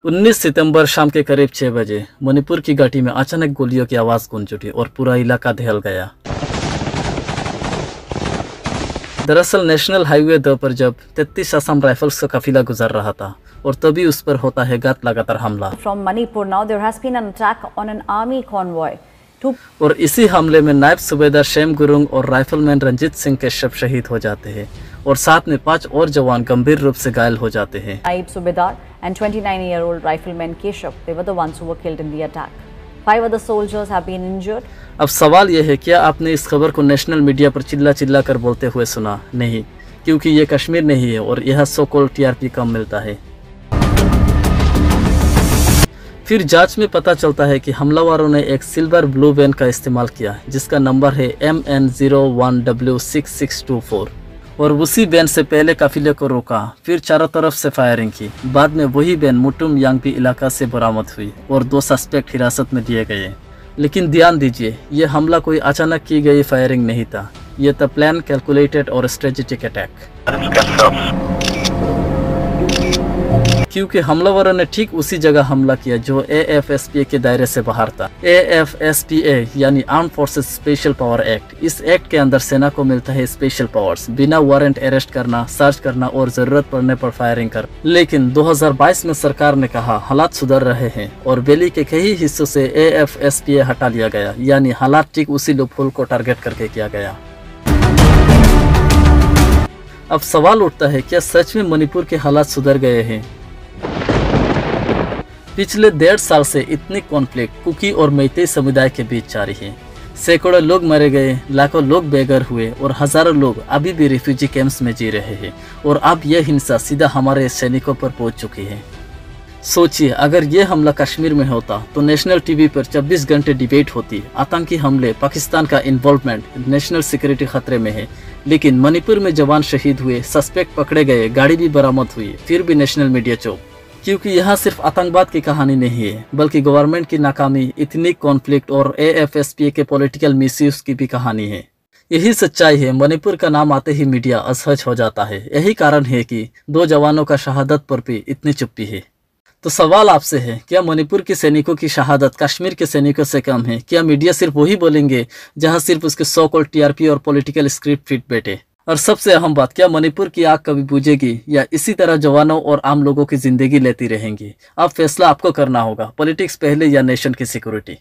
19 सितंबर शाम के करीब 6 बजे मणिपुर की घाटी में अचानक गोलियों की आवाज़ गूंज उठी और पूरा इलाका दहल गया। दरअसल नेशनल हाईवे 2 पर जब 33 असम राइफल्स का काफिला गुजर रहा था और तभी उस पर होता है लगातार हमला। From Manipur now there has been an attack on an army convoy. और इसी हमले में नायब सूबेदार शेम गुरुंग और राइफलमैन रंजीत सिंह के शव शहीद हो जाते हैं और साथ में 5 और जवान गंभीर रूप से घायल हो जाते हैं। नायब सूबेदार and 29-year-old rifleman Keshav, they were the ones who were killed in the attack. 5 other soldiers have been injured. अब सवाल यह है, क्या आपने इस खबर को नेशनल मीडिया पर चिल्ला कर बोलते हुए सुना? नहीं, क्योंकि ये कश्मीर नहीं है और यह सो कॉल्ड TRP कम मिलता है। फिर जांच में पता चलता है कि हमलावरों ने एक सिल्वर ब्लू वैन का इस्तेमाल किया जिसका नंबर है MN01W6624 और उसी वैन से पहले काफिले को रोका, फिर चारों तरफ से फायरिंग की। बाद में वही वैन मुटुम यांगपी इलाका से बरामद हुई और 2 सस्पेक्ट हिरासत में लिए गए। लेकिन ध्यान दीजिए, ये हमला कोई अचानक की गई फायरिंग नहीं था, ये था प्लान, कैलकुलेटेड और स्ट्रेटेजिक अटैक। क्योंकि हमलावरों ने ठीक उसी जगह हमला किया जो AFSPA के दायरे से बाहर था। AFSPA यानी arm forces special power act. इस एक्ट के अंदर सेना को मिलता है स्पेशल पावर्स, बिना वारंट अरेस्ट करना, सर्च करना और जरूरत पड़ने पर फायरिंग कर। लेकिन 2022 में सरकार ने कहा हालात सुधर रहे हैं और वैली के कई हिस्सों से AFSPA हटा लिया गया, यानी हालात ठीक उसी लूपहोल को टारगेट करके किया गया। अब सवाल उठता है, क्या सच में मणिपुर के हालात सुधर गए हैं? पिछले 1.5 साल से इतनी कॉन्फ्लिक्ट कुकी और मैतेई समुदाय के बीच जारी है। सैकड़ों लोग मारे गए, लाखों लोग बेघर हुए और हजारों लोग अभी भी रिफ्यूजी कैंप्स में जी रहे हैं और अब यह हिंसा सीधा हमारे सैनिकों पर पहुंच चुकी है। सोचिए, अगर यह हमला कश्मीर में होता तो नेशनल टीवी पर 24 घंटे डिबेट होती, आतंकी हमले, पाकिस्तान का इन्वॉल्वमेंट, नेशनल सिक्योरिटी खतरे में है। लेकिन मणिपुर में जवान शहीद हुए, सस्पेक्ट पकड़े गए, गाड़ी भी बरामद हुई, फिर भी नेशनल मीडिया चुप। क्योंकि यहाँ सिर्फ आतंकवाद की कहानी नहीं है, बल्कि गवर्नमेंट की नाकामी, इतनी कॉन्फ्लिक्ट और AFSPA के पॉलिटिकल मिसयूज की भी कहानी है। यही सच्चाई है, मणिपुर का नाम आते ही मीडिया असहज हो जाता है। यही कारण है कि 2 जवानों का शहादत पर भी इतनी चुप्पी है। तो सवाल आपसे है, क्या मणिपुर के सैनिकों की शहादत कश्मीर के सैनिकों से कम है? क्या मीडिया सिर्फ वही बोलेंगे जहां सिर्फ उसके सो कॉल्ड TRP और पॉलिटिकल स्क्रिप्ट फिट बैठे? और सबसे अहम बात, क्या मणिपुर की आग कभी बुझेगी या इसी तरह जवानों और आम लोगों की जिंदगी लेती रहेंगी? अब फैसला आपको करना होगा, पॉलिटिक्स पहले या नेशन की सिक्योरिटी।